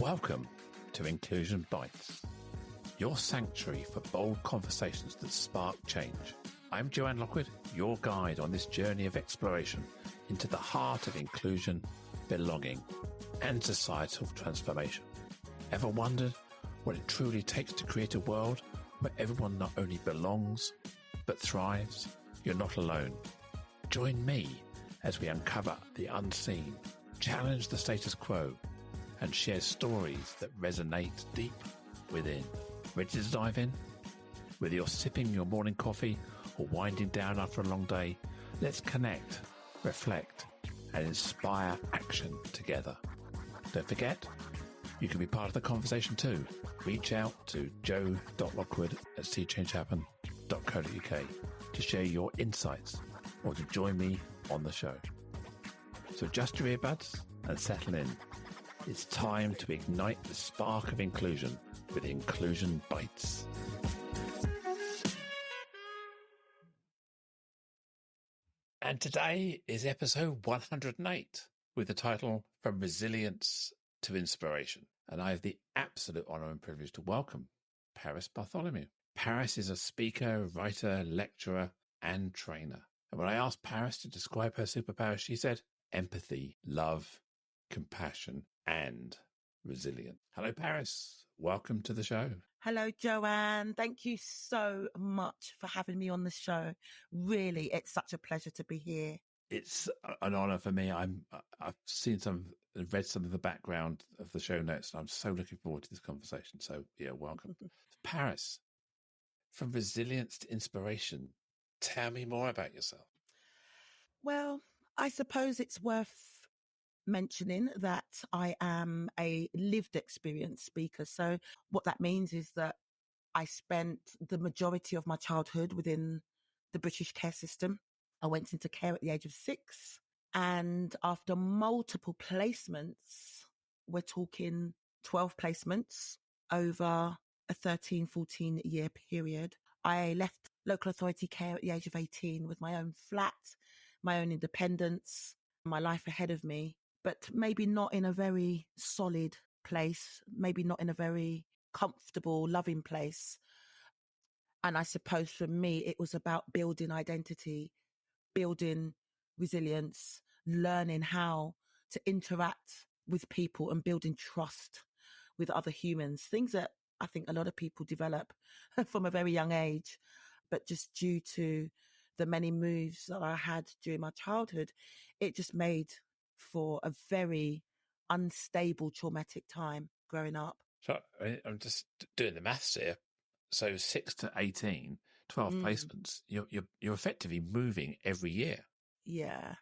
Welcome to Inclusion Bites, your sanctuary for bold conversations that spark change. I'm Joanne Lockwood, your guide on this journey of exploration into the heart of inclusion, belonging, and societal transformation. Ever wondered what it truly takes to create a world where everyone not only belongs, but thrives? You're not alone. Join me as we uncover the unseen, challenge the status quo, and share stories that resonate deep within. Ready to dive in? Whether you're sipping your morning coffee or winding down after a long day, let's connect, reflect, and inspire action together. Don't forget, you can be part of the conversation too. Reach out to joe.lockwood@seechangehappen.co.uk to share your insights or to join me on the show. So adjust your earbuds and settle in. It's time to ignite the spark of inclusion with Inclusion Bites. And today is episode 108 with the title From Resilience to Inspiration. And I have the absolute honor and privilege to welcome Paris Bartholomew. Paris is a speaker, writer, lecturer, and trainer. And when I asked Paris to describe her superpowers, she said empathy, love, compassion, and resilience. Hello, Paris. Welcome to the show. Hello, Joanne. Thank you so much for having me on the show. Really, it's such a pleasure to be here. It's an honor for me. I've read some of the background of the show notes, and I'm so looking forward to this conversation. So, yeah, welcome. Paris, from resilience to inspiration, tell me more about yourself. Well, I suppose it's worth mentioning that I am a lived experience speaker. So what that means is that I spent the majority of my childhood within the British care system. I went into care at the age of 6. And after multiple placements, we're talking 12 placements over a 13, 14 year period, I left local authority care at the age of 18 with my own flat, my own independence, my life ahead of me, but maybe not in a very solid place, maybe not in a very comfortable, loving place. And I suppose for me, it was about building identity, building resilience, learning how to interact with people and building trust with other humans, things that I think a lot of people develop from a very young age, but just due to the many moves that I had during my childhood, it just made for a very unstable, traumatic time growing up. So I'm just doing the maths here. So 6 to 18, 12 placements. You're effectively moving every year. Yeah.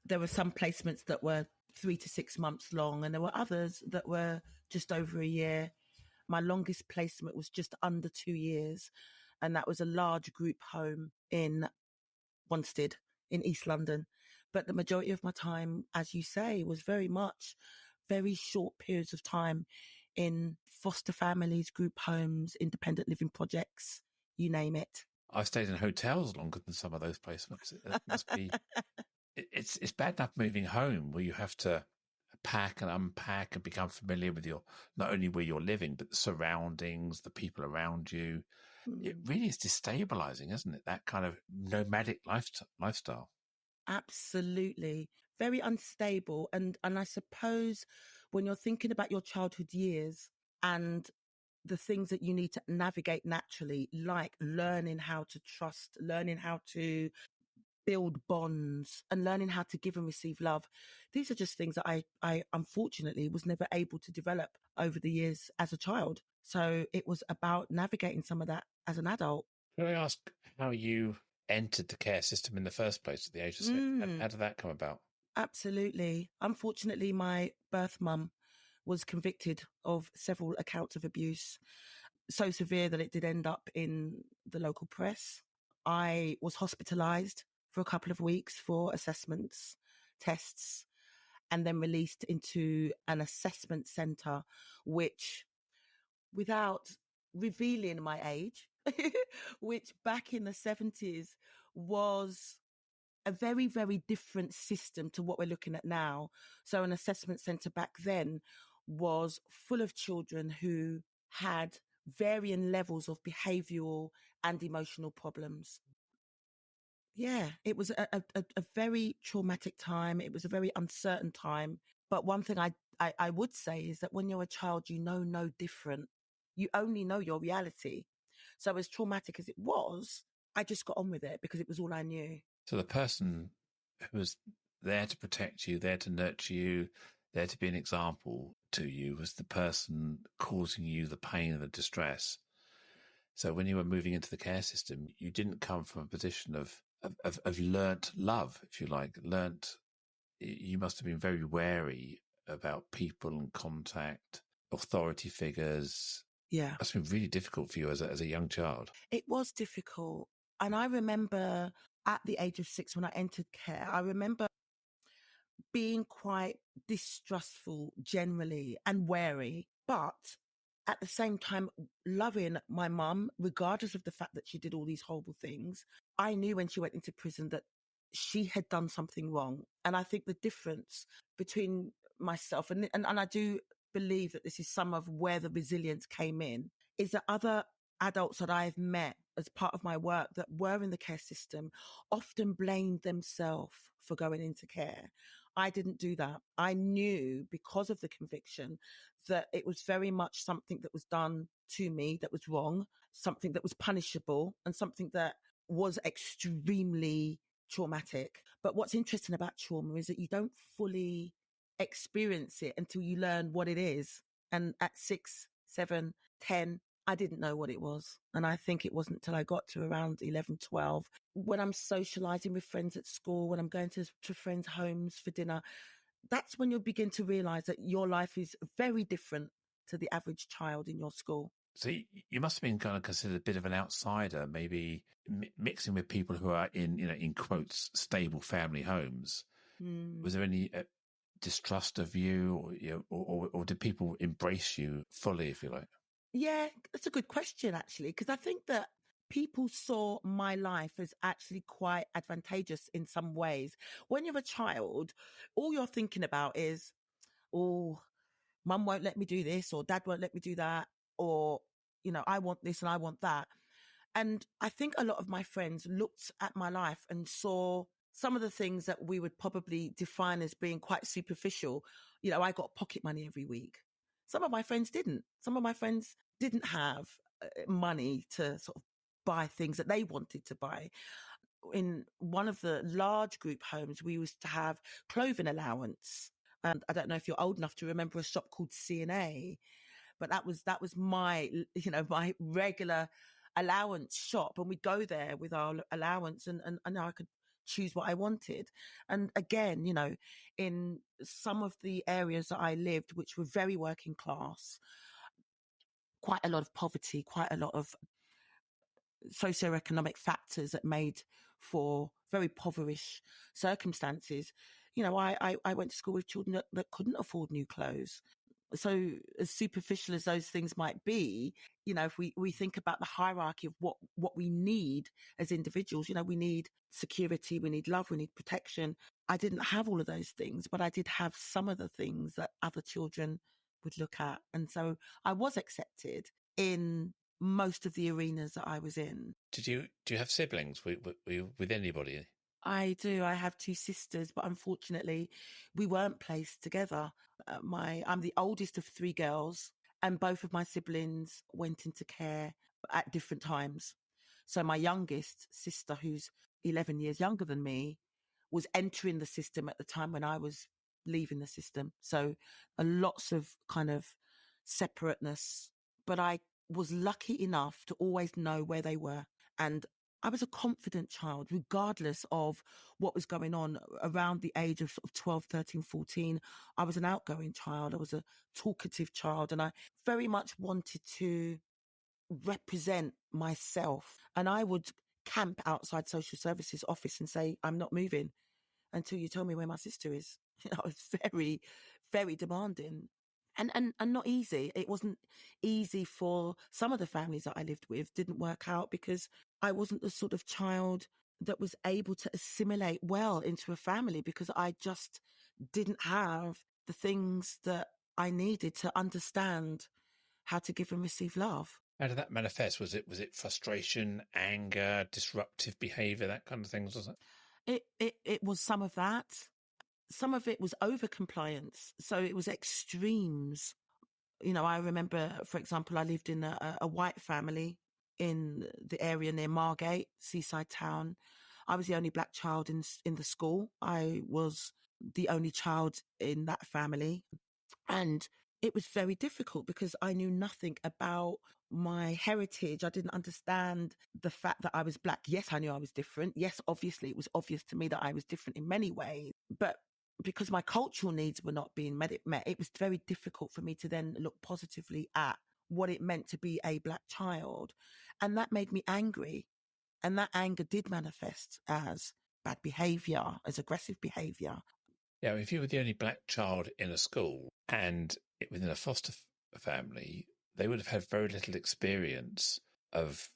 There were some placements that were 3 to 6 months long, and there were others that were just over a year. My longest placement was just under 2 years, and that was a large group home in Wanstead in East London. But the majority of my time, as you say, was very much very short periods of time in foster families, group homes, independent living projects, you name it. I've stayed in hotels longer than some of those placements. It must be, it's bad enough moving home where you have to pack and unpack and become familiar with not only where you're living, but the surroundings, the people around you. It really is destabilizing, isn't it? That kind of nomadic lifestyle. Absolutely. Very unstable. And I suppose when you're thinking about your childhood years and the things that you need to navigate naturally, like learning how to trust, learning how to build bonds, and learning how to give and receive love. These are just things that I unfortunately was never able to develop over the years as a child. So it was about navigating some of that as an adult. Can I ask how you entered the care system in the first place at the age of 6? How did that come about? Absolutely. Unfortunately, my birth mum was convicted of several accounts of abuse, so severe that it did end up in the local press. I was hospitalised for a couple of weeks for assessments, tests, and then released into an assessment centre, which, without revealing my age, which back in the 70s was a very, very different system to what we're looking at now. So an assessment centre back then was full of children who had varying levels of behavioural and emotional problems. Yeah, it was a very traumatic time. It was a very uncertain time. But one thing I would say is that when you're a child, you know no different. You only know your reality. So as traumatic as it was, I just got on with it because it was all I knew. So the person who was there to protect you, there to nurture you, there to be an example to you was the person causing you the pain and the distress. So when you were moving into the care system, you didn't come from a position of learnt love, if you like. You must have been very wary about people and contact, authority figures. Yeah. That's been really difficult for you as a young child. It was difficult. And I remember at the age of 6 when I entered care, I remember being quite distrustful generally and wary, but at the same time loving my mum, regardless of the fact that she did all these horrible things. I knew when she went into prison that she had done something wrong. And I think the difference between myself and I do believe that this is some of where the resilience came in, is that other adults that I've met as part of my work that were in the care system often blamed themselves for going into care. I didn't do that. I knew because of the conviction that it was very much something that was done to me that was wrong, something that was punishable, and something that was extremely traumatic. But what's interesting about trauma is that you don't fully experience it until you learn what it is. And at 6, 7, 10, I didn't know what it was. And I think it wasn't until I got to around 11, 12, when I'm socializing with friends at school, when I'm going to friends' homes for dinner, that's when you'll begin to realize that your life is very different to the average child in your school. So you must have been kind of considered a bit of an outsider, maybe mixing with people who are in quotes, stable family homes. Was there any distrust of you, or did people embrace you fully, if you like? Yeah, that's a good question, actually, because I think that people saw my life as actually quite advantageous in some ways. When you're a child, all you're thinking about is, oh, mum won't let me do this, or dad won't let me do that, or, I want this and I want that. And I think a lot of my friends looked at my life and saw some of the things that we would probably define as being quite superficial. I got pocket money every week. Some of my friends didn't. Some of my friends didn't have money to sort of buy things that they wanted to buy. In one of the large group homes, we used to have clothing allowance. And I don't know if you're old enough to remember a shop called C&A, but that was my, my regular allowance shop. And we'd go there with our allowance and I could choose what I wanted. And again, in some of the areas that I lived, which were very working class, quite a lot of poverty, quite a lot of socioeconomic factors that made for very impoverished circumstances. I went to school with children that couldn't afford new clothes. So as superficial as those things might be, if we think about the hierarchy of what we need as individuals, we need security, we need love, we need protection. I didn't have all of those things, but I did have some of the things that other children would look at. And so I was accepted in most of the arenas that I was in. Do you have siblings? Were you with anybody? I do. I have 2 sisters, but unfortunately, we weren't placed together. I'm the oldest of 3 girls, and both of my siblings went into care at different times. So my youngest sister, who's 11 years younger than me, was entering the system at the time when I was leaving the system. So lots of kind of separateness, but I was lucky enough to always know where they were. And I was a confident child, regardless of what was going on around the age of sort of 12, 13, 14. I was an outgoing child. I was a talkative child, and I very much wanted to represent myself. And I would camp outside social services office and say, I'm not moving until you tell me where my sister is. I was very, very demanding. And not easy. It wasn't easy for some of the families that I lived with. Didn't work out because I wasn't the sort of child that was able to assimilate well into a family because I just didn't have the things that I needed to understand how to give and receive love. How did that manifest? Was it frustration, anger, disruptive behavior, that kind of things, was it? It was some of that. Some of it was over compliance. So it was extremes. You know, I remember, for example, I lived in a white family in the area near Margate, seaside town. I was the only black child in the school. I was the only child in that family. And it was very difficult because I knew nothing about my heritage. I didn't understand the fact that I was black. Yes, I knew I was different. Yes, obviously, it was obvious to me that I was different in many ways. But because my cultural needs were not being met, it was very difficult for me to then look positively at what it meant to be a black child. And that made me angry. And that anger did manifest as bad behavior, as aggressive behavior. Yeah, if you were the only black child in a school and within a foster family, they would have had very little experience of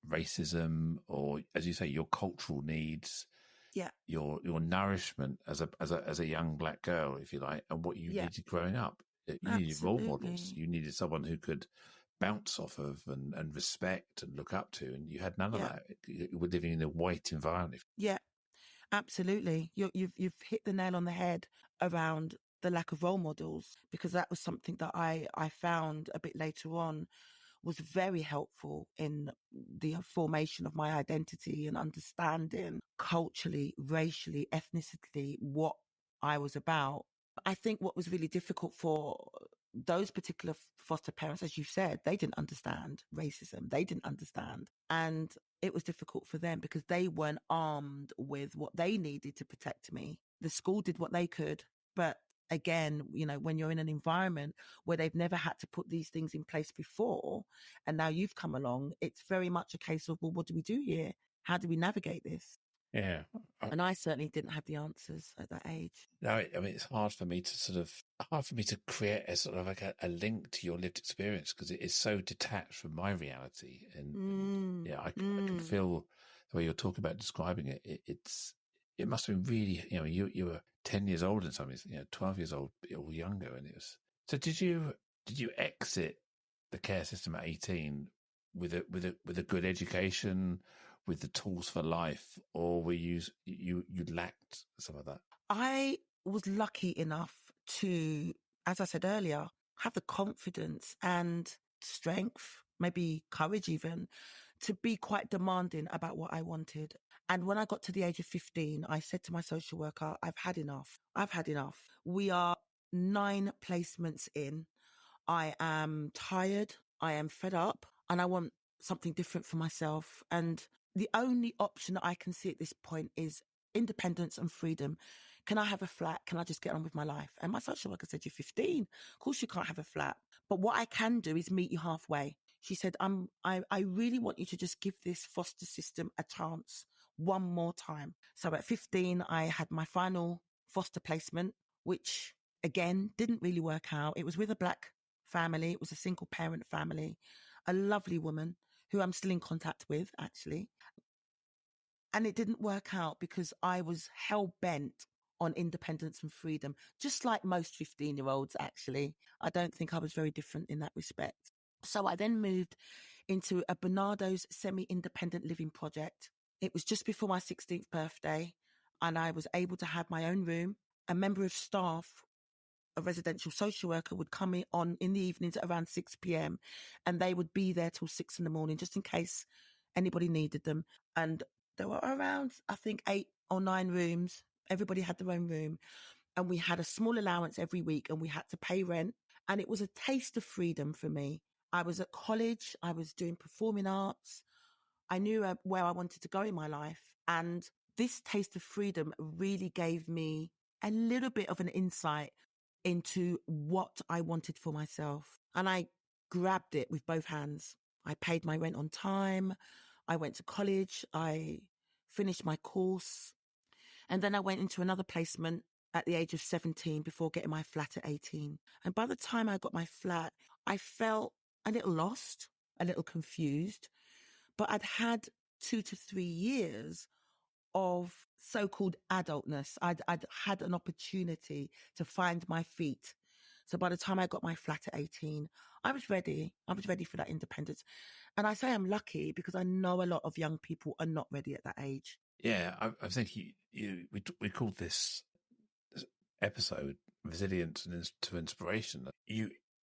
racism or, as you say, your cultural needs, Yeah, your nourishment as a young black girl, if you like, and what you yeah, needed growing up. You needed role models. absolutely. You needed someone who could bounce off of and respect and look up to, and you had none of Yeah, that. You were living in a white environment. yeah. Absolutely. You've hit the nail on the head around the lack of role models, because that was something that I found a bit later on was very helpful in the formation of my identity and understanding culturally, racially, ethnically what I was about. I think what was really difficult for those particular foster parents, as you said, they didn't understand racism. They didn't understand. And it was difficult for them because they weren't armed with what they needed to protect me. The school did what they could. But again, you know, when you're in an environment where they've never had to put these things in place before, and now you've come along, it's very much a case of, well, what do we do here? How do we navigate this? Yeah. And I certainly didn't have the answers at that age. No, I mean, it's hard for me to create a sort of like a link to your lived experience because it is so detached from my reality. And yeah, I can feel the way you're talking about describing it. It must have been really, you know, you were 10 years old and something, you know, 12 years old or younger. And it was, so did you exit the care system at 18 with a good education, with the tools for life, or were you lacked some of that? I was lucky enough to, as I said earlier, have the confidence and strength, maybe courage even, to be quite demanding about what I wanted. And when I got to the age of 15, I said to my social worker, I've had enough. I've had enough. We are 9 placements in. I am tired. I am fed up and I want something different for myself. And the only option that I can see at this point is independence and freedom. Can I have a flat? Can I just get on with my life? And my social worker said, you're 15. Of course you can't have a flat. But what I can do is meet you halfway. She said, I really want you to just give this foster system a chance one more time. So at 15, I had my final foster placement, which again didn't really work out. It was with a black family. It was a single parent family, a lovely woman who I'm still in contact with, actually. And it didn't work out because I was hell bent on independence and freedom, just like most 15-year-olds, actually. I don't think I was very different in that respect. So I then moved into a Bernardo's semi-independent living project. It was just before my 16th birthday, and I was able to have my own room. A member of staff, a residential social worker, would come in the evenings at around 6 p.m. and they would be there till 6 in the morning, just in case anybody needed them. And there were around, I think, 8 or 9 rooms. Everybody had their own room. And we had a small allowance every week and we had to pay rent. And it was a taste of freedom for me. I was at college. I was doing performing arts. I knew where I wanted to go in my life. And this taste of freedom really gave me a little bit of an insight into what I wanted for myself. And I grabbed it with both hands. I paid my rent on time. I went to college. I finished my course. And then I went into another placement at the age of 17 before getting my flat at 18. And by the time I got my flat, I felt a little lost, a little confused, but I'd had 2 to 3 years of so-called adultness. I'd had an opportunity to find my feet. So by the time I got my flat at 18, I was ready. I was ready for that independence. And I say I'm lucky because I know a lot of young people are not ready at that age. Yeah, I think we called this episode "Resilience to Inspiration."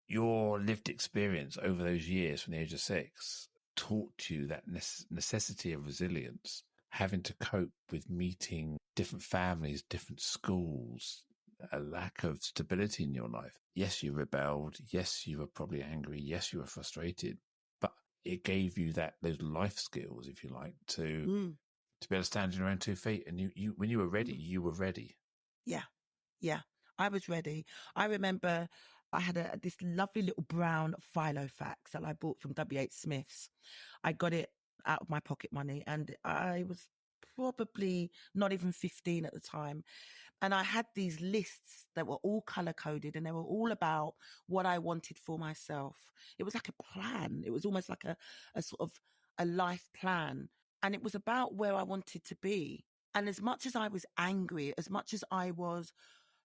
Your lived experience over those years from the age of 6 taught you that necessity of resilience, having to cope with meeting different families, different schools, a lack of stability in your life. Yes, you rebelled. Yes, you were probably angry. Yes, you were frustrated. But it gave you those life skills, if you like, to be able to stand on your own 2 feet. And you when you were ready, you were ready. Yeah. Yeah. I was ready. I remember I had this lovely little brown Filofax that I bought from W.H. Smith's. I got it out of my pocket money and I was probably not even 15 at the time. And I had these lists that were all color coded and they were all about what I wanted for myself. It was like a plan. It was almost like a sort of a life plan. And it was about where I wanted to be. And as much as I was angry, as much as I was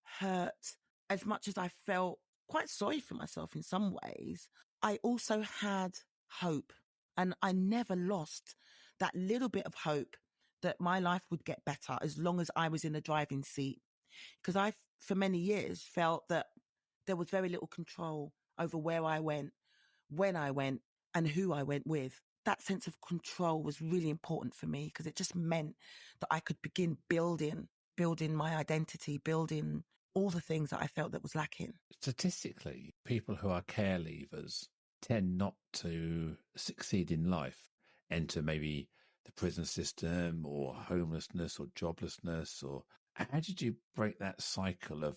hurt, as much as I felt quite sorry for myself in some ways, I also had hope. And I never lost that little bit of hope that my life would get better as long as I was in the driving seat. Because I, for many years, felt that there was very little control over where I went, when I went, and who I went with. That sense of control was really important for me because it just meant that I could begin building my identity, building all the things that I felt that was lacking. Statistically, people who are care leavers tend not to succeed in life, enter maybe the prison system or homelessness or joblessness. Or how did you break that cycle of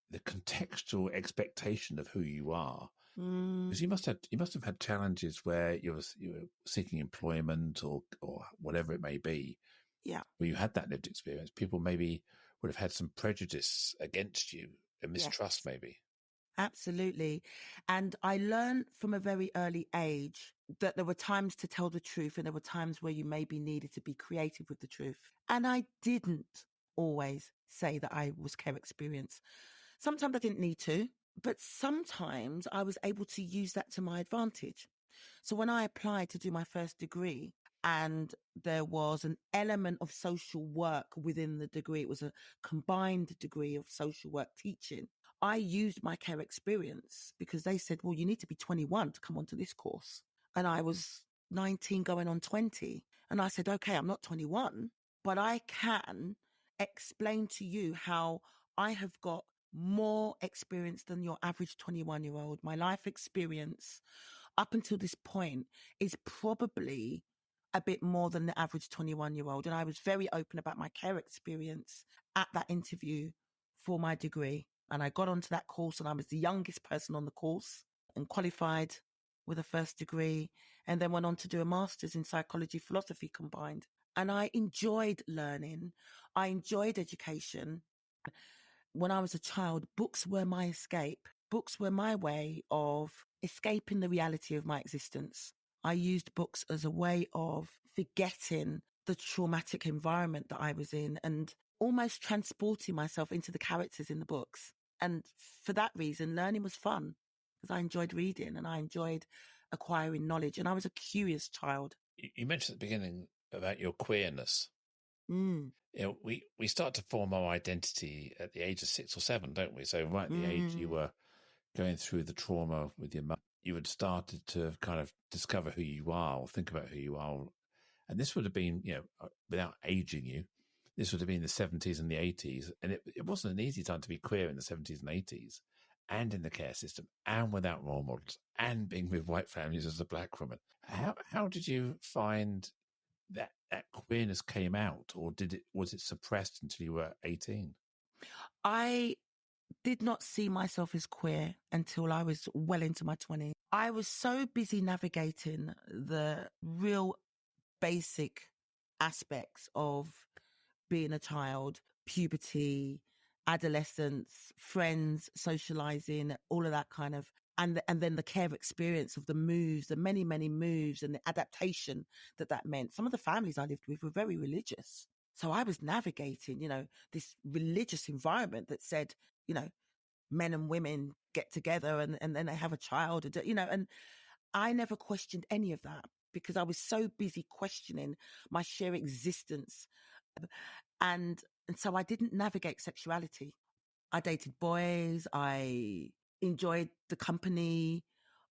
the contextual expectation of who you are? Because you must have had challenges where you were seeking employment or whatever it may be. Yeah. Where you had that lived experience, people maybe would have had some prejudice against you, a mistrust maybe. Absolutely. And I learned from a very early age that there were times to tell the truth and there were times where you maybe needed to be creative with the truth. And I didn't always say that I was care experienced. Sometimes I didn't need to, but sometimes I was able to use that to my advantage. So when I applied to do my first degree and there was an element of social work within the degree, it was a combined degree of social work teaching. I used my care experience because they said, well, you need to be 21 to come onto this course. And I was 19 going on 20. And I said, okay, I'm not 21, but I can explain to you how I have got more experience than your average 21-year-old. My life experience up until this point is probably a bit more than the average 21-year-old. And I was very open about my care experience at that interview for my degree. And I got onto that course and I was the youngest person on the course and qualified with a first degree and then went on to do a master's in psychology, philosophy combined. And I enjoyed learning. I enjoyed education. When I was a child, books were my escape. Books were my way of escaping the reality of my existence. I used books as a way of forgetting the traumatic environment that I was in and almost transporting myself into the characters in the books. And for that reason, learning was fun because I enjoyed reading and I enjoyed acquiring knowledge. And I was a curious child. You mentioned at the beginning about your queerness. Mm. You know, we start to form our identity at the age of 6 or 7, don't we? So right at the age you were going through the trauma with your mum, you had started to kind of discover who you are or think about who you are. And this would have been, without aging you, this would have been the 70s and the 80s. And it wasn't an easy time to be queer in the 70s and 80s and in the care system and without role models and being with white families as a black woman. How did you find that queerness came out, or was it suppressed until you were 18? I did not see myself as queer until I was well into my 20s. I was so busy navigating the real basic aspects of being a child, puberty, adolescence, friends, socializing, all of that kind of, and then the care experience of the moves, the many, many moves and the adaptation that meant. Some of the families I lived with were very religious. So I was navigating, this religious environment that said, men and women get together and then they have a child, and I never questioned any of that because I was so busy questioning my sheer existence. And so I didn't navigate sexuality. I dated boys. I enjoyed the company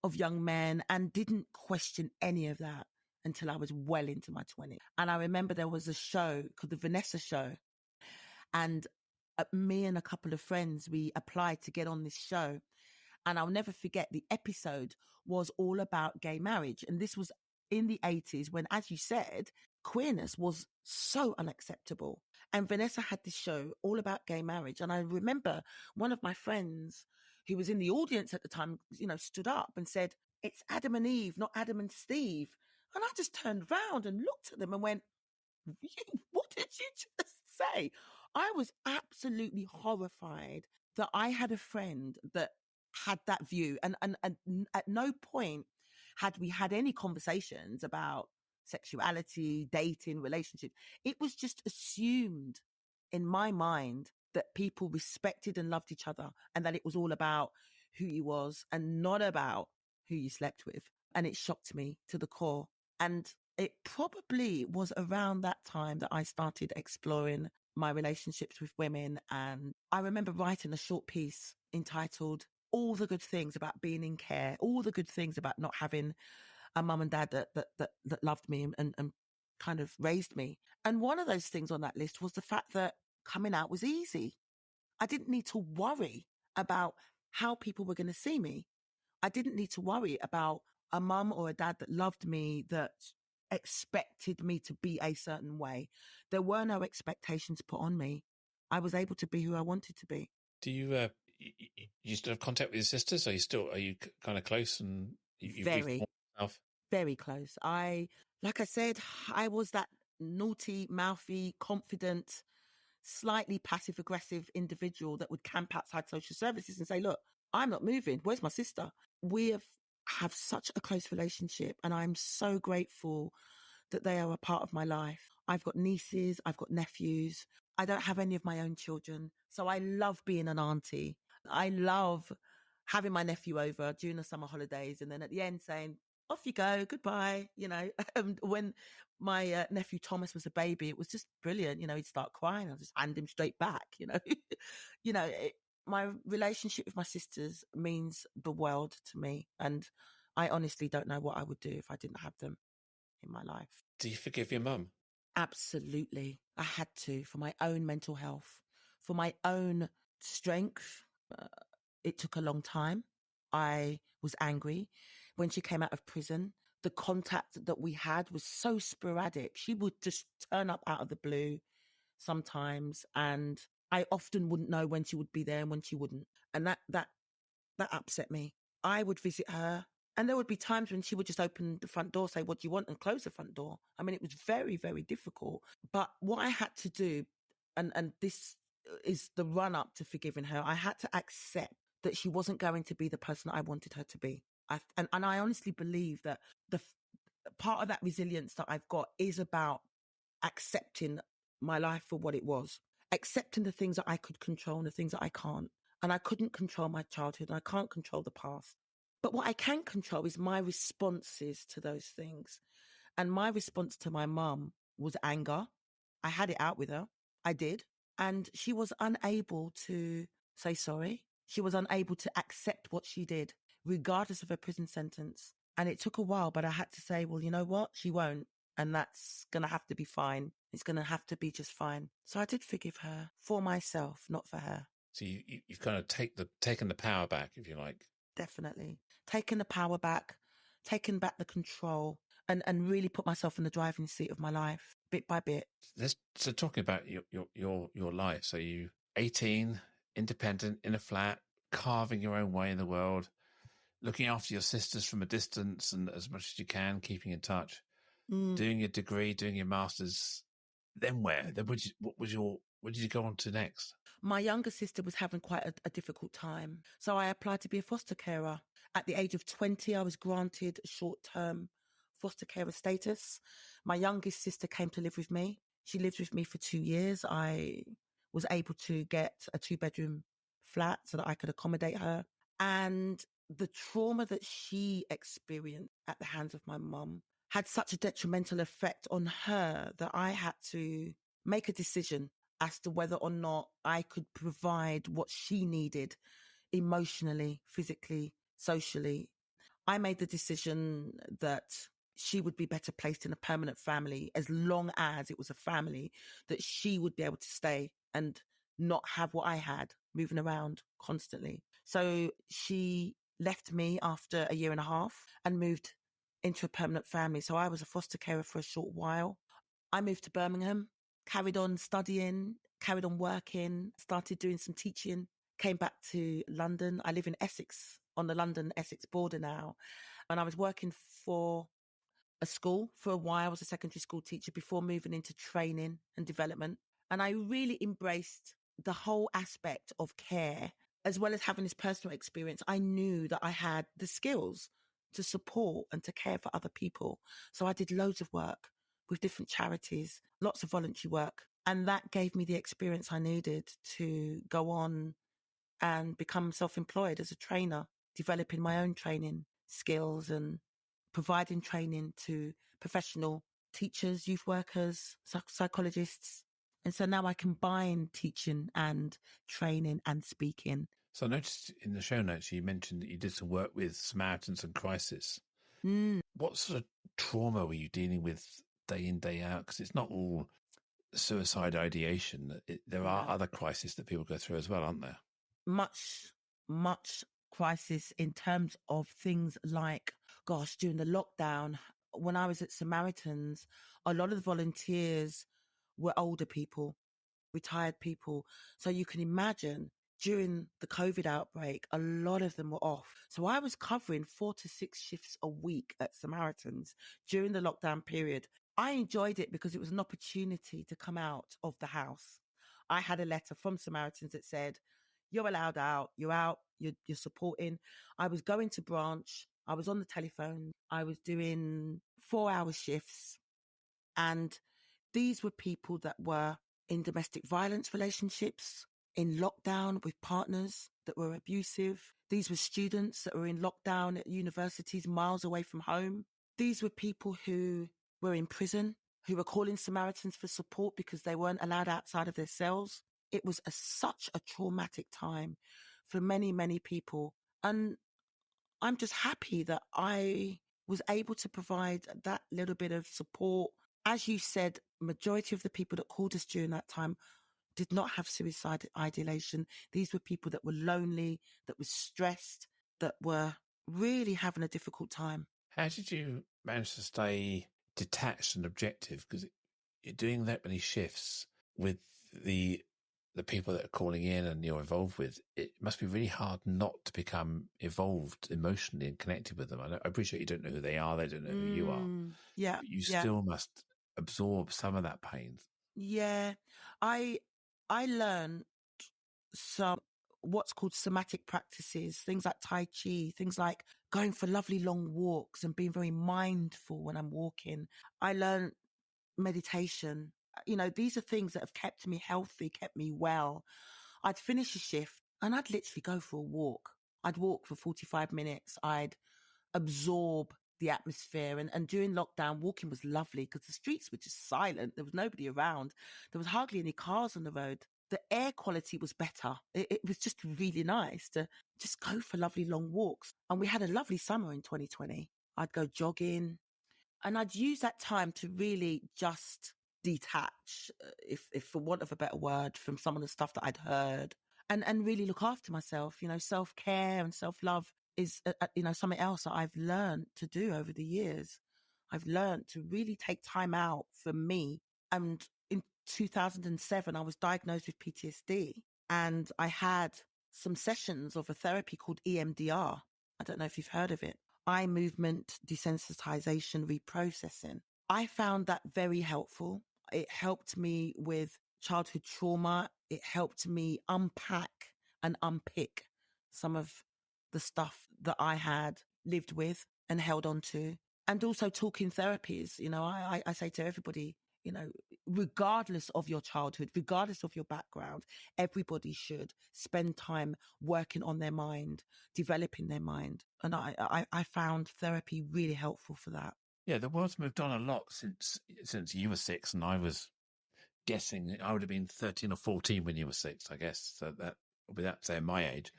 of young men and didn't question any of that until I was well into my 20s. And I remember there was a show called the Vanessa Show. And me and a couple of friends, we applied to get on this show. And I'll never forget, the episode was all about gay marriage. And this was in the 80s when, as you said, queerness was so unacceptable. And Vanessa had this show all about gay marriage. And I remember one of my friends who was in the audience at the time, stood up and said, "It's Adam and Eve, not Adam and Steve." And I just turned around and looked at them and went, "What did you just say?" I was absolutely horrified that I had a friend that had that view. And at no point had we had any conversations about sexuality, dating, relationships. It was just assumed in my mind that people respected and loved each other and that it was all about who you was and not about who you slept with. And it shocked me to the core. And it probably was around that time that I started exploring my relationships with women. And I remember writing a short piece entitled "All the Good Things About Being in Care," all the good things about not having a mum and dad that loved me and kind of raised me. And one of those things on that list was the fact that coming out was easy. I didn't need to worry about how people were going to see me. I didn't need to worry about a mum or a dad that loved me, that expected me to be a certain way. There were no expectations put on me. I was able to be who I wanted to be. Do you still have contact with your sisters? Are you kind of close and you've Very, very close. Like I said, I was that naughty, mouthy, confident, slightly passive aggressive individual that would camp outside social services and say, "Look, I'm not moving. Where's my sister?" We have such a close relationship, and I'm so grateful that they are a part of my life. I've got nieces, I've got nephews. I don't have any of my own children, so I love being an auntie. I love having my nephew over during the summer holidays and then at the end saying, "Off you go, goodbye." When my nephew Thomas was a baby, it was just brilliant. He'd start crying. I'd just hand him straight back, my relationship with my sisters means the world to me. And I honestly don't know what I would do if I didn't have them in my life. Do you forgive your mum? Absolutely. I had to, for my own mental health, for my own strength. It took a long time. I was angry when she came out of prison. The contact that we had was so sporadic. She would just turn up out of the blue sometimes, and I often wouldn't know when she would be there and when she wouldn't. And that upset me. I would visit her, and there would be times when she would just open the front door, say, "What do you want?" and close the front door. I mean, it was very, very difficult. But what I had to do, and this is the run up to forgiving her, I had to accept that she wasn't going to be the person I wanted her to be. And I honestly believe that the part of that resilience that I've got is about accepting my life for what it was, accepting the things that I could control and the things that I can't. And I couldn't control my childhood and I can't control the past. But what I can control is my responses to those things. And my response to my mum was anger. I had it out with her. I did. And she was unable to say sorry. She was unable to accept what she did, regardless of her prison sentence. And it took a while, but I had to say, well, you know what? She won't. And that's going to have to be fine. It's going to have to be just fine. So I did forgive her for myself, not for her. So you've kind of taken the power back, if you like. Definitely. Taken the power back, taken back the control, and really put myself in the driving seat of my life, bit by bit. So talking about your life, so you 18, independent, in a flat, carving your own way in the world, looking after your sisters from a distance and as much as you can, keeping in touch, doing your degree, doing your master's. Then where? Then what did you go on to next? My younger sister was having quite a difficult time. So I applied to be a foster carer. At the age of 20, I was granted short-term foster carer status. My youngest sister came to live with me. She lived with me for 2 years. I was able to get a 2-bedroom flat so that I could accommodate her. And the trauma that she experienced at the hands of my mum had such a detrimental effect on her that I had to make a decision as to whether or not I could provide what she needed emotionally, physically, socially. I made the decision that she would be better placed in a permanent family as long as it was a family that she would be able to stay and not have what I had, moving around constantly. So she left me after a year and a half and moved into a permanent family. So I was a foster carer for a short while. I moved to Birmingham, carried on studying, carried on working, started doing some teaching, came back to London. I live in Essex, on the London-Essex border now. And I was working for a school for a while. I was a secondary school teacher before moving into training and development. And I really embraced the whole aspect of care, as well as having this personal experience. I knew that I had the skills to support and to care for other people. So I did loads of work with different charities, lots of voluntary work. And that gave me the experience I needed to go on and become self-employed as a trainer, developing my own training skills and providing training to professional teachers, youth workers, psychologists. And so now I combine teaching and training and speaking. So I noticed in the show notes you mentioned that you did some work with Samaritans and Crisis. What sort of trauma were you dealing with day in, day out? Because it's not all suicide ideation. There are other crises that people go through as well, aren't there? Much crisis in terms of things like, gosh, during the lockdown, when I was at Samaritans, a lot of the volunteers were older people, retired people. So you can imagine during the COVID outbreak, a lot of them were off. So I was covering 4 to 6 shifts a week at Samaritans during the lockdown period. I enjoyed it because it was an opportunity to come out of the house. I had a letter from Samaritans that said, you're allowed out, you're supporting. I was going to branch, I was on the telephone, I was doing 4-hour shifts. And these were people that were in domestic violence relationships, in lockdown with partners that were abusive. These were students that were in lockdown at universities miles away from home. These were people who were in prison, who were calling Samaritans for support because they weren't allowed outside of their cells. It was such a traumatic time for many, many people. And I'm just happy that I was able to provide that little bit of support. As you said, majority of the people that called us during that time did not have suicide ideation. These were people that were lonely, that were stressed, that were really having a difficult time. How did you manage to stay detached and objective? Because you're doing that many shifts with the people that are calling in and you're involved with. It must be really hard not to become involved emotionally and connected with them. I appreciate you don't know who they are. They don't know who you are. Yeah. But you still must absorb some of that pain. Yeah. I learned some what's called somatic practices, things like Tai Chi, things like going for lovely long walks and being very mindful when I'm walking. I learned meditation. You know, these are things that have kept me healthy, kept me well. I'd finish a shift and I'd literally go for a walk. I'd walk for 45 minutes. I'd absorb the atmosphere. And during lockdown, walking was lovely because the streets were just silent. There was nobody around. There was hardly any cars on the road. The air quality was better. It was just really nice to just go for lovely long walks. And we had a lovely summer in 2020. I'd go jogging and I'd use that time to really just detach, if for want of a better word, from some of the stuff that I'd heard and really look after myself. You know, self-care and self-love is, something else that I've learned to do over the years. I've learned to really take time out for me. And in 2007, I was diagnosed with PTSD and I had some sessions of a therapy called EMDR. I don't know if you've heard of it. Eye movement desensitization reprocessing. I found that very helpful. It helped me with childhood trauma. It helped me unpack and unpick some of the stuff that I had lived with and held on to. And also talking therapies. You know, I say to everybody, you know, regardless of your childhood, regardless of your background, everybody should spend time working on their mind, developing their mind. And I found therapy really helpful for that. Yeah, the world's moved on a lot since you were 6, and I was guessing I would have been 13 or 14 when you were 6, I guess. So that, without saying my age,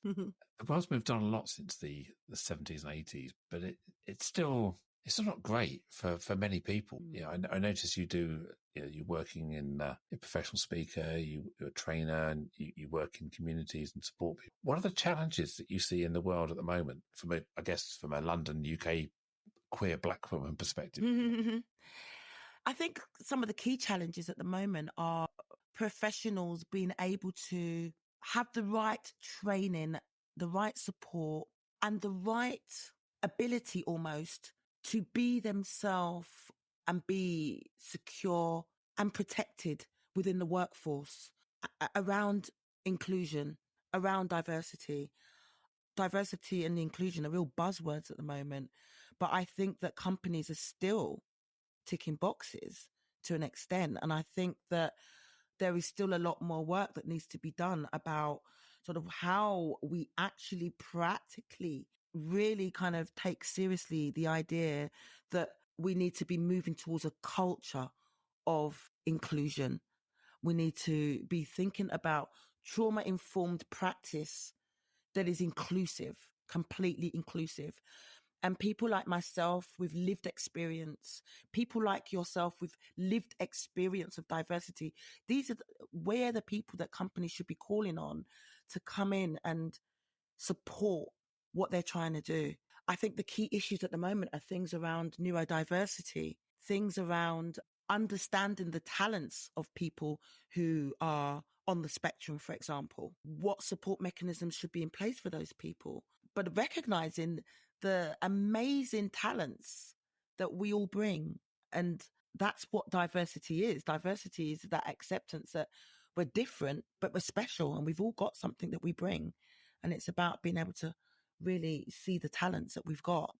the world's moved on a lot since the 70s and 80s, but it's still not great for many people. Yeah, I notice you do. You're working in a professional speaker, you're a trainer, and you work in communities and support people. What are the challenges that you see in the world at the moment, from a London, UK queer black woman perspective? I think some of the key challenges at the moment are professionals being able to have the right training, the right support, and the right ability almost to be themselves and be secure and protected within the workforce around inclusion, around diversity. Diversity and inclusion are real buzzwords at the moment, but I think that companies are still ticking boxes to an extent. And I think that there is still a lot more work that needs to be done about sort of how we actually practically really kind of take seriously the idea that we need to be moving towards a culture of inclusion. We need to be thinking about trauma-informed practice that is inclusive, completely inclusive. And people like myself with lived experience, people like yourself with lived experience of diversity, we're the people that companies should be calling on to come in and support what they're trying to do. I think the key issues at the moment are things around neurodiversity, things around understanding the talents of people who are on the spectrum, for example. What support mechanisms should be in place for those people? But recognizing the amazing talents that we all bring. And that's what diversity is. Diversity is that acceptance that we're different, but we're special, and we've all got something that we bring. And it's about being able to really see the talents that we've got.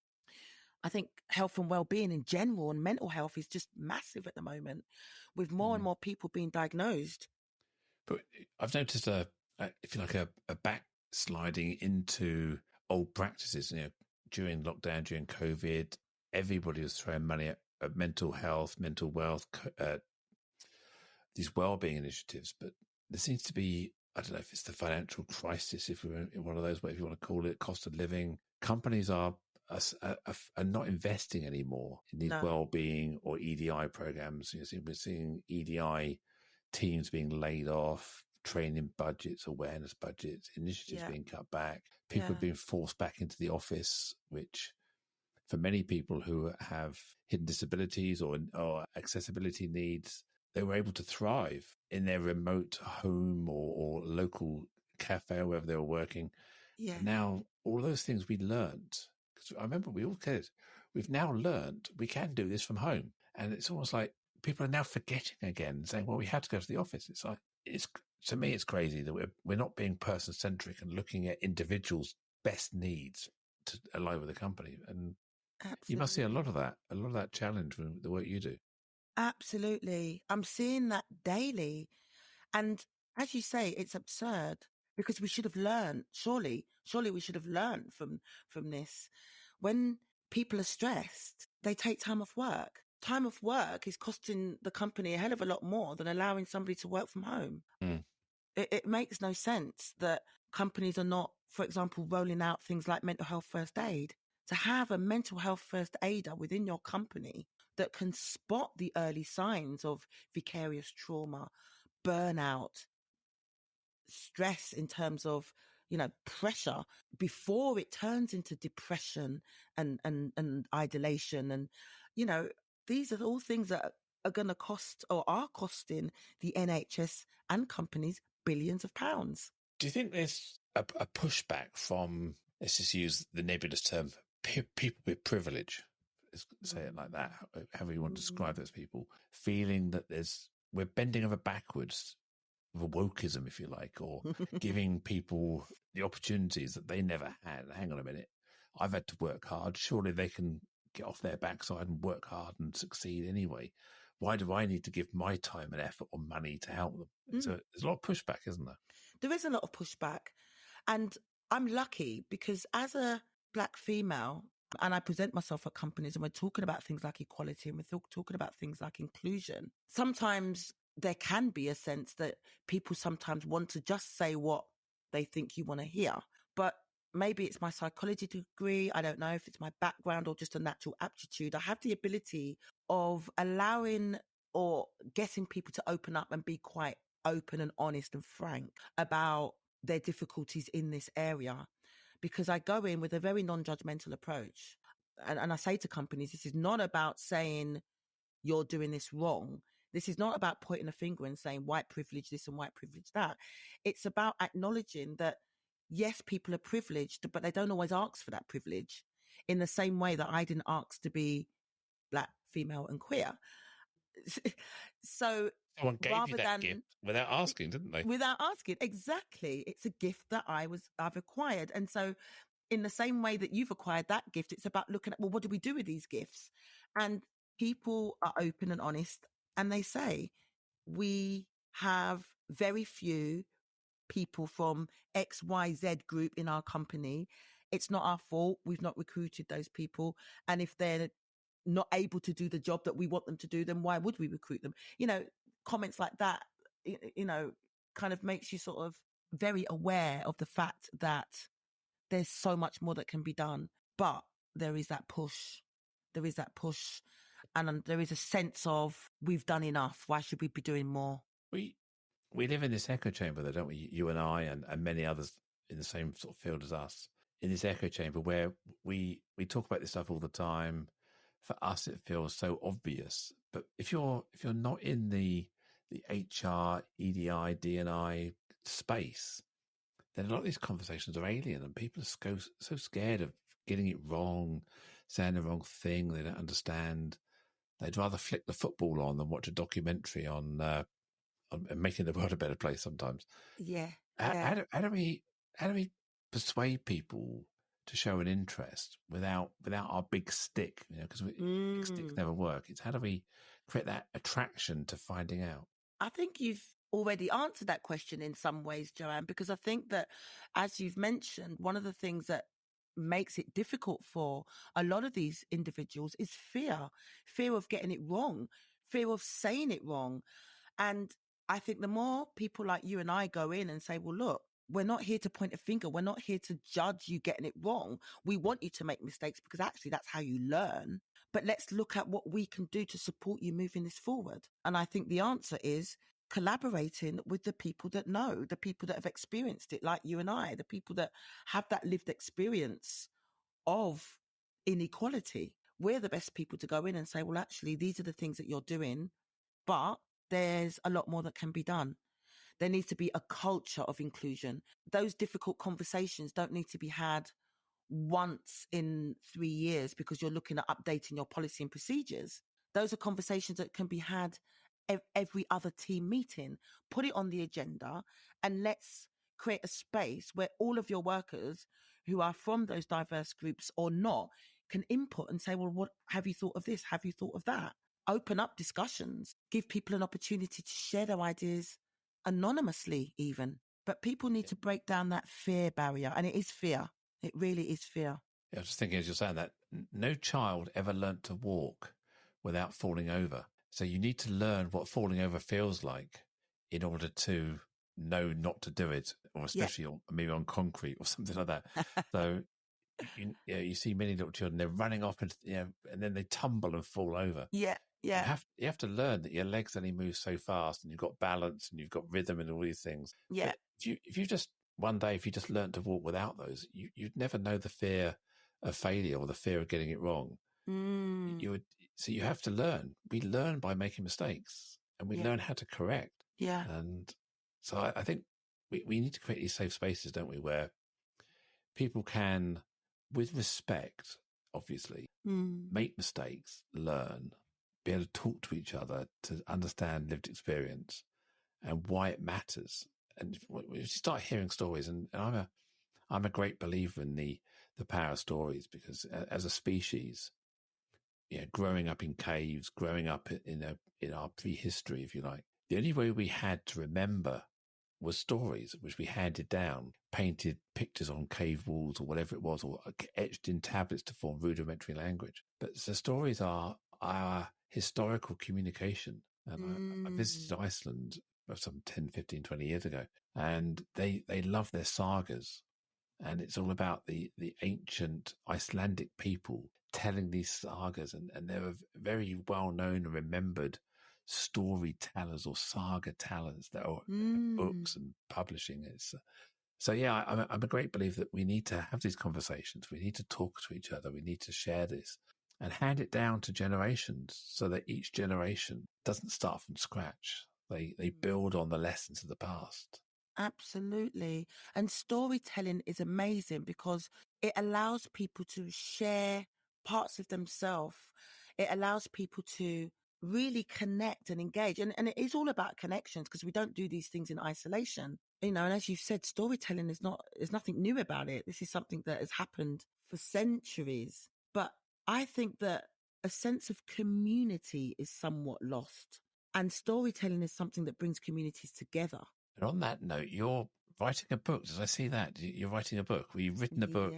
I think health and well-being in general and mental health is just massive at the moment, with more and more people being diagnosed. But I've noticed if you like, a backsliding into old practices. During lockdown, during COVID, everybody was throwing money at mental health, mental wealth, these well-being initiatives. But there seems to be, I don't know if it's the financial crisis, if we're in one of those, whatever you want to call it, cost of living. Companies are not investing anymore in these well-being or EDI programs. We're seeing EDI teams being laid off, training budgets, awareness budgets, initiatives being cut back. People are being forced back into the office, which for many people who have hidden disabilities or accessibility needs, they were able to thrive in their remote home or local cafe or wherever they were working. Yeah. And now all those things we learned, because I remember we all said, we've now learned we can do this from home. And it's almost like people are now forgetting again, saying, well, we had to go to the office. It's like, to me, it's crazy that we're not being person-centric and looking at individuals' best needs to align with the company. And absolutely, you must see a lot of that challenge from the work you do. Absolutely. I'm seeing that daily. And as you say, it's absurd because we should have learned, surely we should have learned from this. When people are stressed, they take time off work. Time off work is costing the company a hell of a lot more than allowing somebody to work from home. It makes no sense that companies are not, for example, rolling out things like mental health first aid. To have a mental health first aider within your company that can spot the early signs of vicarious trauma, burnout, stress in terms of, pressure before it turns into depression and isolation. And, these are all things that are going to cost or are costing the NHS and companies billions of pounds. Do you think there's a pushback from, let's just use the nebulous term, people with privilege, let's say it like that, however you want to describe those people, feeling that we're bending over backwards with wokeism, if you like, or giving people the opportunities that they never had? Hang on a minute, I've had to work hard. Surely they can get off their backside and work hard and succeed anyway. why do I need to give my time and effort or money to help them? So there's a lot of pushback, isn't there? There is a lot of pushback. And I'm lucky because as a Black female, and I present myself at companies and we're talking about things like equality and we're talking about things like inclusion, sometimes there can be a sense that people sometimes want to just say what they think you want to hear. But maybe it's my psychology degree. I don't know if it's my background or just a natural aptitude. I have the ability of allowing or getting people to open up and be quite open and honest and frank about their difficulties in this area, because I go in with a very non-judgmental approach. And I say to companies, this is not about saying you're doing this wrong. This is not about pointing a finger and saying white privilege this and white privilege that. It's about acknowledging that, yes, people are privileged, but they don't always ask for that privilege in the same way that I didn't ask to be Black, female and queer. So someone gave rather you that than gift without asking, didn't they? Without asking, exactly. It's a gift that I've acquired. And so in the same way that you've acquired that gift, it's about looking at, well, what do we do with these gifts? And people are open and honest and they say, we have very few people from XYZ group in our company. It's not our fault. We've not recruited those people. And if they're not able to do the job that we want them to do, then why would we recruit them? Comments like that, kind of makes you sort of very aware of the fact that there's so much more that can be done. But there is that push. There is that push. And there is a sense of, we've done enough. Why should we be doing more? We live in this echo chamber, though, don't we? You and I and many others in the same sort of field as us, in this echo chamber where we talk about this stuff all the time. For us, it feels so obvious. But if you're not in the HR, EDI, D&I space, then a lot of these conversations are alien, and people are so scared of getting it wrong, saying the wrong thing. They don't understand. They'd rather flick the football on than watch a documentary on making the world a better place sometimes. Yeah. How do we persuade people to show an interest without our big stick? Because big sticks never work. It's how do we create that attraction to finding out? I think you've already answered that question in some ways, Joanne, because I think that, as you've mentioned, one of the things that makes it difficult for a lot of these individuals is fear of getting it wrong, fear of saying it wrong. And I think the more people like you and I go in and say, well, look, we're not here to point a finger. We're not here to judge you getting it wrong. We want you to make mistakes because actually that's how you learn. But let's look at what we can do to support you moving this forward. And I think the answer is collaborating with the people that know, the people that have experienced it, like you and I, the people that have that lived experience of inequality. We're the best people to go in and say, well, actually, these are the things that you're doing, but there's a lot more that can be done. There needs to be a culture of inclusion. Those difficult conversations don't need to be had once in 3 years because you're looking at updating your policy and procedures. Those are conversations that can be had every other team meeting. Put it on the agenda and let's create a space where all of your workers who are from those diverse groups or not can input and say, well, what have you thought of this? Have you thought of that? Open up discussions, give people an opportunity to share their ideas anonymously even. But people need to break down that fear barrier. And it is fear. It really is fear. Yeah, I was just thinking as you're saying that, no child ever learnt to walk without falling over. So you need to learn what falling over feels like in order to know not to do it, or especially maybe on concrete or something like that. So you see many little children, they're running off and then they tumble and fall over. Yeah. You have to learn that your legs only move so fast, and you've got balance and you've got rhythm and all these things. Yeah. But if you just learn to walk without those, you'd never know the fear of failure or the fear of getting it wrong. So you have to learn. We learn by making mistakes, and we learn how to correct. Yeah. And so I think we need to create these safe spaces, don't we, where people can, with respect, obviously, make mistakes, learn, be able to talk to each other, to understand lived experience and why it matters. And we start hearing stories, and I'm a great believer in the power of stories, because as a species, growing up in caves, growing up in our prehistory, if you like, the only way we had to remember was stories, which we handed down, painted pictures on cave walls or whatever it was, or etched in tablets to form rudimentary language. But the stories are our historical communication. And I visited Iceland some 10, 15, 20 years ago, and they love their sagas. And it's all about the ancient Icelandic people telling these sagas, and they're very well known and remembered storytellers or saga tellers that are books and publishing. I'm a great believer that we need to have these conversations. We need to talk to each other. We need to share this and hand it down to generations so that each generation doesn't start from scratch. They build on the lessons of the past. Absolutely. And storytelling is amazing because it allows people to share parts of themselves. It allows people to really connect and engage. And it is all about connections because we don't do these things in isolation. And as you've said, storytelling there's nothing new about it. This is something that has happened for centuries. But I think that a sense of community is somewhat lost. And storytelling is something that brings communities together. And on that note, you're writing a book. Did I see that? You're writing a book. Well, you've written a book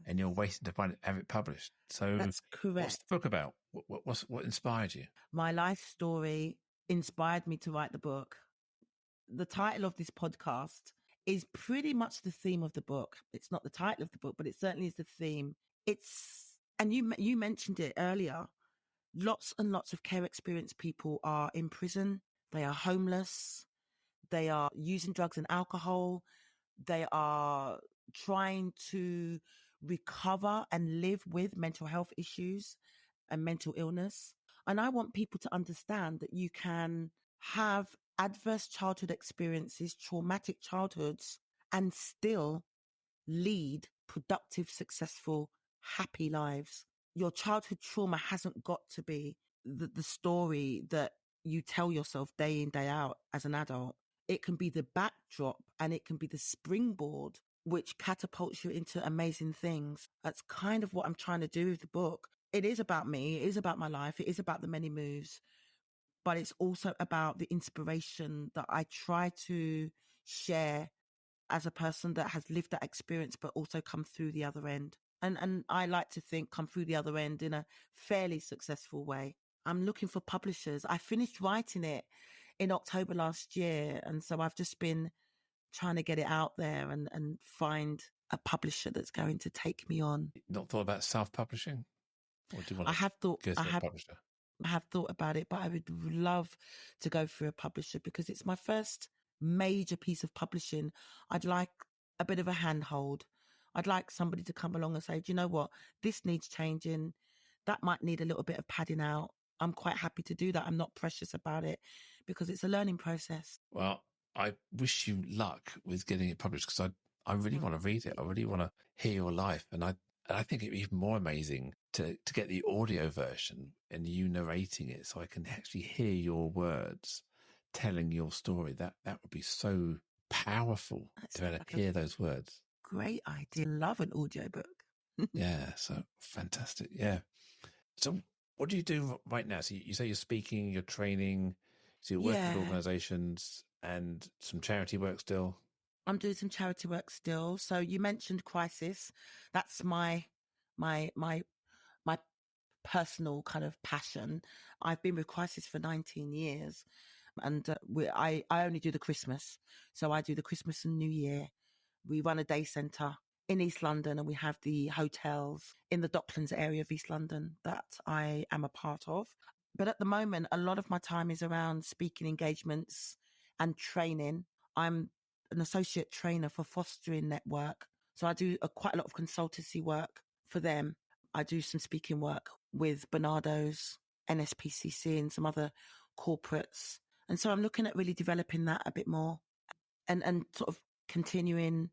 and you're waiting to have it published. So that's correct. What's the book about? What inspired you? My life story inspired me to write the book. The title of this podcast is pretty much the theme of the book. It's not the title of the book, but it certainly is the theme. And you mentioned it earlier. Lots and lots of care experience people are in prison. They are homeless. They are using drugs and alcohol. They are trying to recover and live with mental health issues and mental illness. And I want people to understand that you can have adverse childhood experiences, traumatic childhoods, and still lead productive, successful, happy lives. Your childhood trauma hasn't got to be the story that you tell yourself day in, day out as an adult. It can be the backdrop and it can be the springboard which catapults you into amazing things. That's kind of what I'm trying to do with the book. It is about me. It is about my life. It is about the many moves, but it's also about the inspiration that I try to share as a person that has lived that experience, but also come through the other end. And I like to think come through the other end in a fairly successful way. I'm looking for publishers. I finished writing it in October last year. And so I've just been trying to get it out there and find a publisher that's going to take me on. Not thought about self-publishing? Or do you want I have thought, to go through a publisher? I have thought about it, but I would love to go through a publisher because it's my first major piece of publishing. I'd like a bit of a handhold. I'd like somebody to come along and say, do you know what? This needs changing. That might need a little bit of padding out. I'm quite happy to do that. I'm not precious about it because it's a learning process. Well, I wish you luck with getting it published because I really want to read it. I really want to hear your life. And I think it'd be even more amazing to get the audio version and you narrating it so I can actually hear your words telling your story. That would be so powerful to hear those words. Great idea. Love an audiobook. Yeah, so fantastic. Yeah. So what do you do right now? So you say you're speaking, you're training, so you're working with organizations and some charity work still? I'm doing some charity work still. So you mentioned crisis. That's my personal kind of passion. I've been with Crisis for 19 years and I only do the Christmas. So I do the Christmas and New Year. We run a day centre in East London and we have the hotels in the Docklands area of East London that I am a part of. But at the moment, a lot of my time is around speaking engagements and training. I'm an associate trainer for Fostering Network. So I do quite a lot of consultancy work for them. I do some speaking work with Bernardo's, NSPCC and some other corporates. And so I'm looking at really developing that a bit more and sort of continuing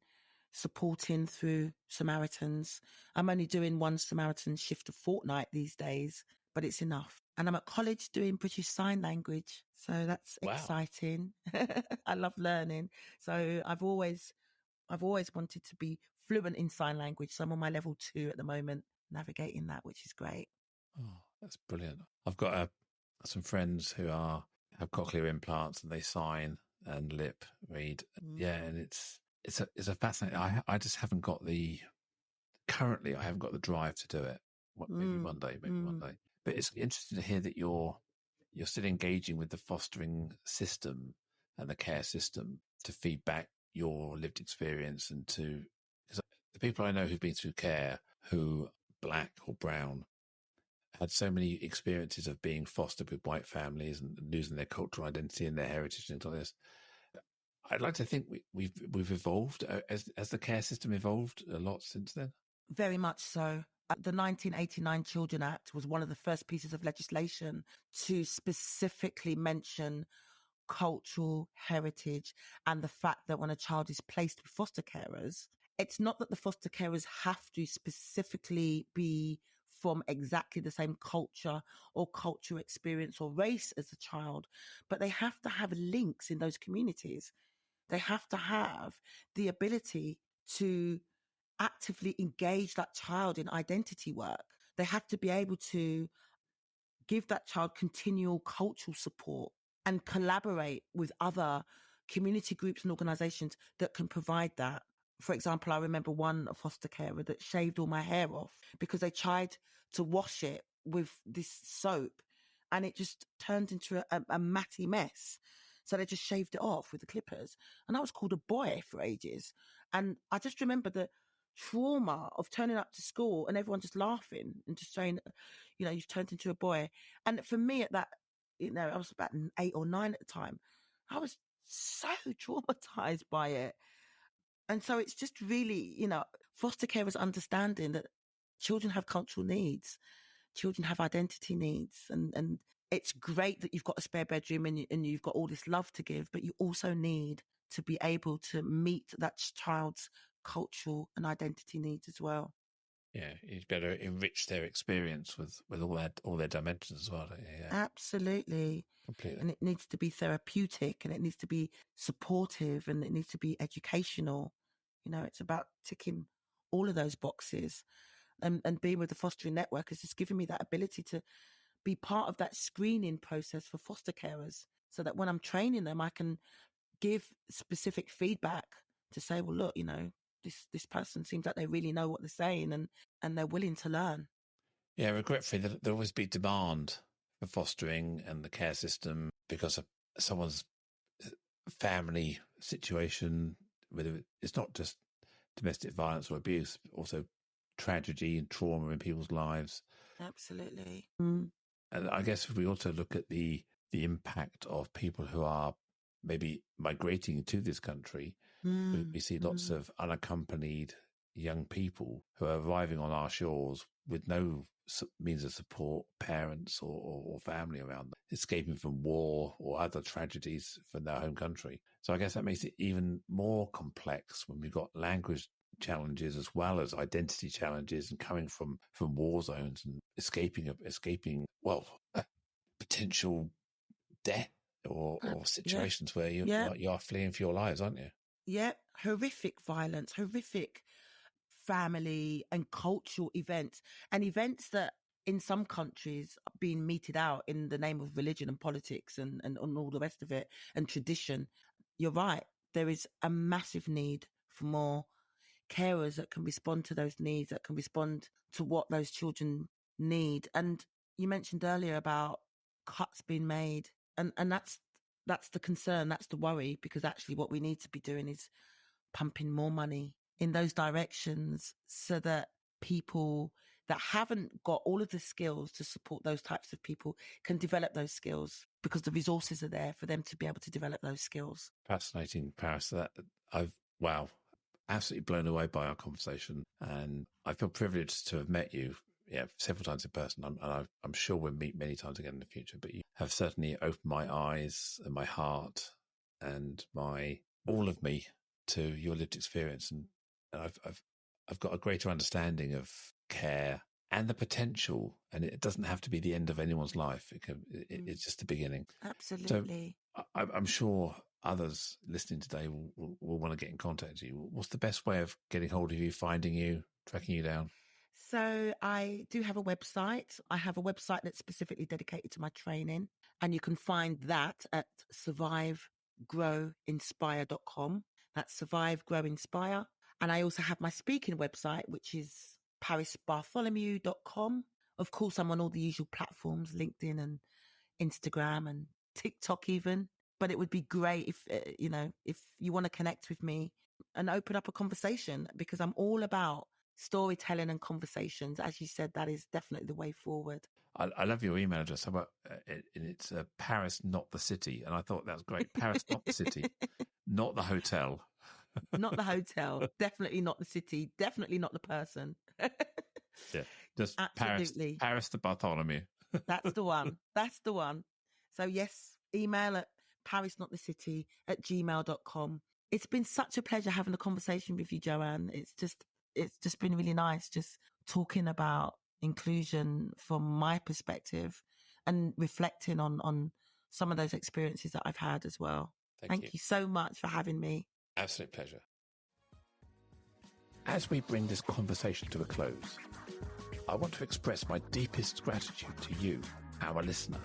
supporting through Samaritans. I'm only doing one Samaritan shift a fortnight these days, but it's enough. And I'm at college doing British Sign Language. So that's exciting. I love learning. So I've always wanted to be fluent in sign language. So I'm on my level 2 at the moment, navigating that, which is great. Oh, That's brilliant. I've got some friends who have cochlear implants, and they sign and lip read. Yeah, and it's a fascinating. I just haven't got currently I haven't got the drive to do it. Maybe one day, But it's interesting to hear that you're still engaging with the fostering system and the care system to feedback your lived experience, and because the people I know who've been through care, who black or brown, had so many experiences of being fostered with white families and losing their cultural identity and their heritage and things like this. I'd like to think we've evolved as the care system evolved a lot since then. Very much so. The 1989 Children Act was one of the first pieces of legislation to specifically mention cultural heritage and the fact that when a child is placed with foster carers, it's not that the foster carers have to specifically be from exactly the same culture or cultural experience or race as the child, but they have to have links in those communities. They have to have the ability to actively engage that child in identity work. They have to be able to give that child continual cultural support and collaborate with other community groups and organizations that can provide that. For example, I remember one foster carer that shaved all my hair off because they tried to wash it with this soap and it just turned into a matty mess. So they just shaved it off with the clippers. And I was called a boy for ages. And I just remember the trauma of turning up to school and everyone just laughing and just saying, you've turned into a boy. And for me at that, I was about 8 or 9 at the time. I was so traumatized by it. And so it's just really, foster carers understanding that children have cultural needs, children have identity needs. And it's great that you've got a spare bedroom and you've got all this love to give, but you also need to be able to meet that child's cultural and identity needs as well. Yeah, you better enrich their experience with all their dimensions as well. Yeah. Absolutely. Completely. And it needs to be therapeutic and it needs to be supportive and it needs to be educational. It's about ticking all of those boxes. And being with the fostering network has just given me that ability to be part of that screening process for foster carers so that when I'm training them, I can give specific feedback to say, well, look, this person seems like they really know what they're saying and they're willing to learn. Yeah, regretfully, there'll always be demand for fostering and the care system because of someone's family situation, whether it's not just domestic violence or abuse, but also tragedy and trauma in people's lives. Absolutely. And I guess if we also look at the impact of people who are maybe migrating to this country, we see lots of unaccompanied young people who are arriving on our shores with no means of support, parents or family around them, escaping from war or other tragedies from their home country. So I guess that makes it even more complex when we've got language challenges as well as identity challenges and coming from war zones and escaping potential death or situations where you are fleeing for your lives, aren't you? Yeah, horrific violence, horrific family and cultural events, and events that in some countries are being meted out in the name of religion and politics and all the rest of it and tradition. You're right. There is a massive need for more carers that can respond to those needs, that can respond to what those children need. And you mentioned earlier about cuts being made, and that's the concern, that's the worry, because actually what we need to be doing is pumping more money in those directions so that people that haven't got all of the skills to support those types of people can develop those skills because the resources are there for them to be able to develop those skills. Fascinating, Paris. Wow, absolutely blown away by our conversation, and I feel privileged to have met you. Yeah, several times in person, and I'm sure we'll meet many times again in the future. But you have certainly opened my eyes and my heart and all of me to your lived experience, and I've got a greater understanding of care and the potential. And it doesn't have to be the end of anyone's life. It's just the beginning. Absolutely. So I'm sure others listening today will want to get in contact with you. What's the best way of getting hold of you, finding you, tracking you down? So I do have a website. I have a website that's specifically dedicated to my training, and you can find that at survivegrowinspire.com. That's Survive, Grow, Inspire. And I also have my speaking website, which is parisbartholomew.com. Of course, I'm on all the usual platforms, LinkedIn and Instagram and TikTok even. But it would be great if, if you want to connect with me and open up a conversation, because I'm all about storytelling and conversations. As you said, that is definitely the way forward. I love your email address. It's Paris, not the city. And I thought that was great. Paris, not the city, not the hotel. Not the hotel. Definitely not the city. Definitely not the person. Yeah, just absolutely. Paris the Bartholomew. That's the one. That's the one. So yes, email at parisnotthecity@gmail.com. It's been such a pleasure having a conversation with you, Joanne. It's just been really nice just talking about inclusion from my perspective and reflecting on some of those experiences that I've had as well. Thank you so much for having me. Absolute pleasure. As we bring this conversation to a close, I want to express my deepest gratitude to you, our listener,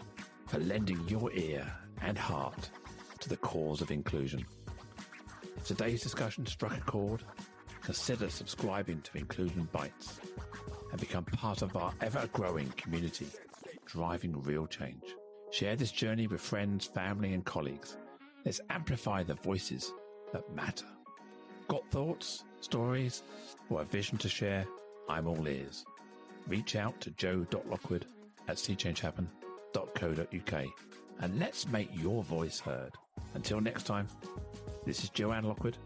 for lending your ear and heart to the cause of inclusion. If today's discussion struck a chord, consider subscribing to Inclusion Bites and become part of our ever-growing community, driving real change. Share this journey with friends, family and colleagues. Let's amplify the voices that matter. Got thoughts, stories, or a vision to share? I'm all ears. Reach out to joe.lockwood@seechangehappen.co.uk and let's make your voice heard. Until next time, this is Joanne Lockwood,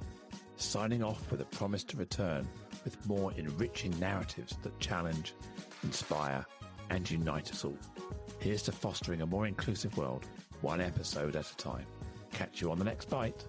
signing off with a promise to return with more enriching narratives that challenge, inspire, and unite us all. Here's to fostering a more inclusive world, one episode at a time. Catch you on the next bite.